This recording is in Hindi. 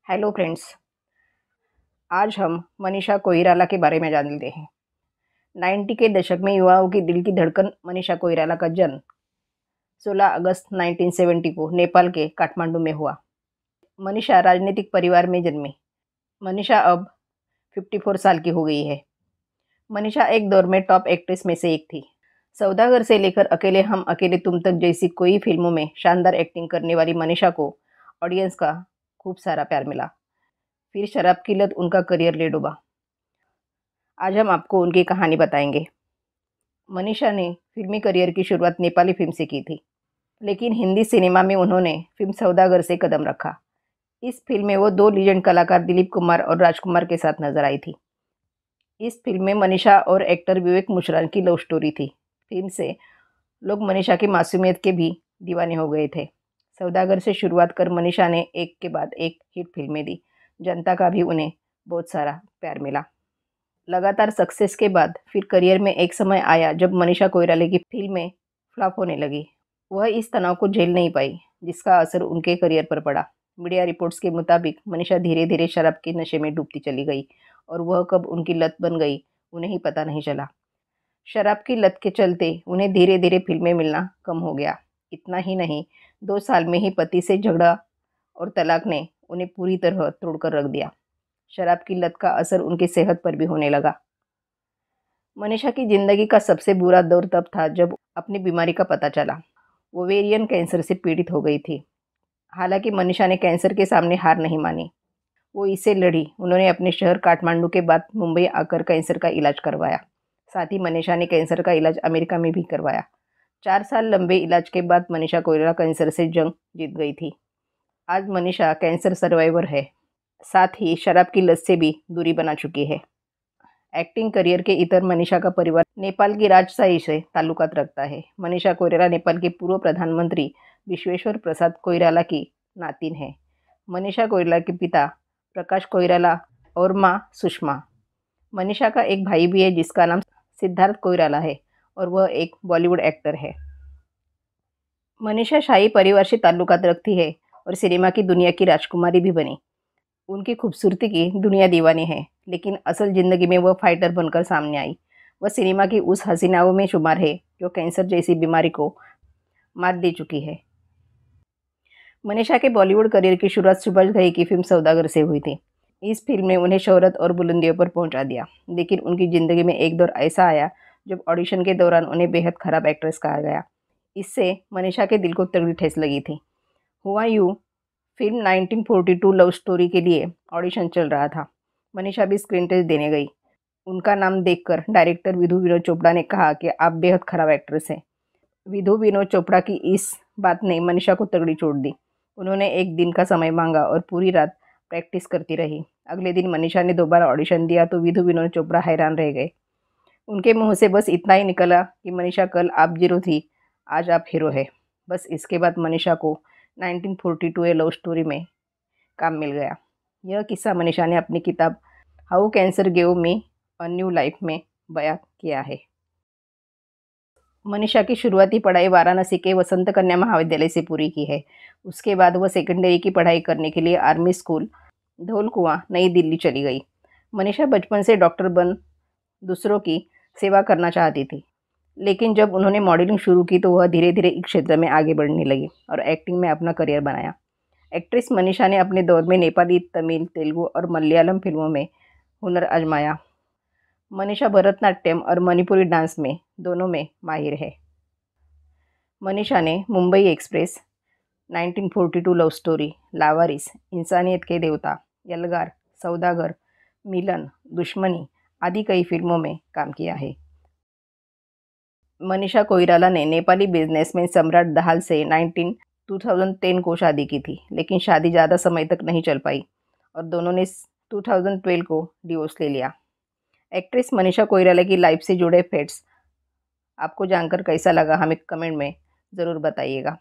Hello friends. आज हम मनीषा कोइराला के बारे में जानते हैं। 90 के दशक में युवाओं की दिल की धड़कन मनीषा कोइराला का जन्म 16 अगस्त 1970 को नेपाल के काठमांडू में हुआ। मनीषा राजनीतिक परिवार में जन्मी। मनीषा अब 54 साल की हो गई है। मनीषा एक दौर में टॉप एक्ट्रेस में से एक थी। सौदागर से लेकर अकेले हम अकेले तुम तक जैसी कई फिल्मों में शानदार एक्टिंग करने वाली मनीषा को ऑडियंस का खूब सारा प्यार मिला। फिर शराब की लत उनका करियर ले डूबा। आज हम आपको उनकी कहानी बताएंगे। मनीषा ने फिल्मी करियर की शुरुआत नेपाली फिल्म से की थी, लेकिन हिंदी सिनेमा में उन्होंने फिल्म सौदागर से कदम रखा। इस फिल्म में वो दो लीजेंड कलाकार दिलीप कुमार और राजकुमार के साथ नजर आई थी। इस फिल्म में मनीषा और एक्टर विवेक मुशरान की लव स्टोरी थी। फिल्म से लोग मनीषा की मासूमियत के भी दीवाने हो गए थे। सौदागर से शुरुआत कर मनीषा ने एक के बाद एक हिट फिल्में दी। जनता का भी उन्हें बहुत सारा प्यार मिला। लगातार सक्सेस के बाद फिर करियर में एक समय आया जब मनीषा कोइराला की फिल्में फ्लॉप होने लगी। वह इस तनाव को झेल नहीं पाई, जिसका असर उनके करियर पर पड़ा। मीडिया रिपोर्ट्स के मुताबिक मनीषा धीरे धीरे शराब के नशे में डूबती चली गई और वह कब उनकी लत बन गई उन्हें ही पता नहीं चला। शराब की लत के चलते उन्हें धीरे धीरे फिल्में मिलना कम हो गया। इतना ही नहीं, 2 साल में ही पति से झगड़ा और तलाक ने उन्हें पूरी तरह तोड़कर रख दिया। शराब की लत का असर उनकी सेहत पर भी होने लगा। मनीषा की जिंदगी का सबसे बुरा दौर तब था जब अपनी बीमारी का पता चला। वो ओवेरियन कैंसर से पीड़ित हो गई थी। हालांकि मनीषा ने कैंसर के सामने हार नहीं मानी। वो इससे लड़ी। उन्होंने अपने शहर काठमांडू के बाद मुंबई आकर कैंसर का इलाज करवाया। साथ ही मनीषा ने कैंसर का इलाज अमेरिका में भी करवाया। 4 साल लंबे इलाज के बाद मनीषा कोइराला कैंसर से जंग जीत गई थी। आज मनीषा कैंसर सर्वाइवर है। साथ ही शराब की लत से भी दूरी बना चुकी है। एक्टिंग करियर के इतर मनीषा का परिवार नेपाल की राजशाही से ताल्लुकात रखता है। मनीषा कोइराला नेपाल के पूर्व प्रधानमंत्री विश्वेश्वर प्रसाद कोइराला की नातिन है। मनीषा कोइराला के पिता प्रकाश कोइराला और मां सुषमा। मनीषा का एक भाई भी है जिसका नाम सिद्धार्थ कोइराला है और वह एक बॉलीवुड एक्टर है। मनीषा शाही परिवार से ताल्लुकात रखती है और सिनेमा की दुनिया की राजकुमारी भी बनी। उनकी खूबसूरती की दुनिया दीवानी है, लेकिन असल ज़िंदगी में वह फाइटर बनकर सामने आई। वह सिनेमा की उस हसीनाओं में शुमार है जो कैंसर जैसी बीमारी को मात दे चुकी है। मनीषा के बॉलीवुड करियर की शुरुआत सुभाष घई की फिल्म सौदागर से हुई थी। इस फिल्म ने उन्हें शोहरत और बुलंदियों पर पहुंचा दिया, लेकिन उनकी ज़िंदगी में एक दौर ऐसा आया जब ऑडिशन के दौरान उन्हें बेहद खराब एक्ट्रेस कहा गया। इससे मनीषा के दिल को तगड़ी ठेस लगी थी। हुआ यूँ, फिल्म 1942 लव स्टोरी के लिए ऑडिशन चल रहा था। मनीषा भी स्क्रीन टेस्ट देने गई। उनका नाम देखकर डायरेक्टर विधु विनोद चोपड़ा ने कहा कि आप बेहद खराब एक्ट्रेस हैं। विधु विनोद चोपड़ा की इस बात ने मनीषा को तगड़ी चोट दी। उन्होंने एक दिन का समय मांगा और पूरी रात प्रैक्टिस करती रही। अगले दिन मनीषा ने दोबारा ऑडिशन दिया तो विधु विनोद चोपड़ा हैरान रह गए। उनके मुंह से बस इतना ही निकला कि मनीषा कल आप जीरो थी, आज आप हीरो है। बस इसके बाद मनीषा को 1942 ए लव स्टोरी में काम मिल गया। यह किस्सा मनीषा ने अपनी किताब how cancer gave me a new life में बयां किया है। मनीषा की शुरुआती पढ़ाई वाराणसी के वसंत कन्या महाविद्यालय से पूरी की है। उसके बाद वह सेकेंडरी की पढ़ाई करने के लिए आर्मी स्कूल धौलकुआं नई दिल्ली चली गई। मनीषा बचपन से डॉक्टर बन दूसरों की सेवा करना चाहती थी, लेकिन जब उन्होंने मॉडलिंग शुरू की तो वह धीरे धीरे इस क्षेत्र में आगे बढ़ने लगी और एक्टिंग में अपना करियर बनाया। एक्ट्रेस मनीषा ने अपने दौर में नेपाली, तमिल, तेलुगु और मलयालम फिल्मों में हुनर आजमाया। मनीषा भरतनाट्यम और मणिपुरी डांस में दोनों में माहिर है। मनीषा ने मुंबई एक्सप्रेस, 1942 लव स्टोरी, लावारिस, इंसानियत के देवता, यलगार, सौदागर, मिलन, दुश्मनी आदि कई फिल्मों में काम किया है। मनीषा कोइराला ने नेपाली बिजनेसमैन सम्राट दाहाल से 2010 को शादी की थी, लेकिन शादी ज़्यादा समय तक नहीं चल पाई और दोनों ने 2012 को डिवोर्स ले लिया। एक्ट्रेस मनीषा कोइराला की लाइफ से जुड़े फैक्ट्स आपको जानकर कैसा लगा हमें कमेंट में ज़रूर बताइएगा।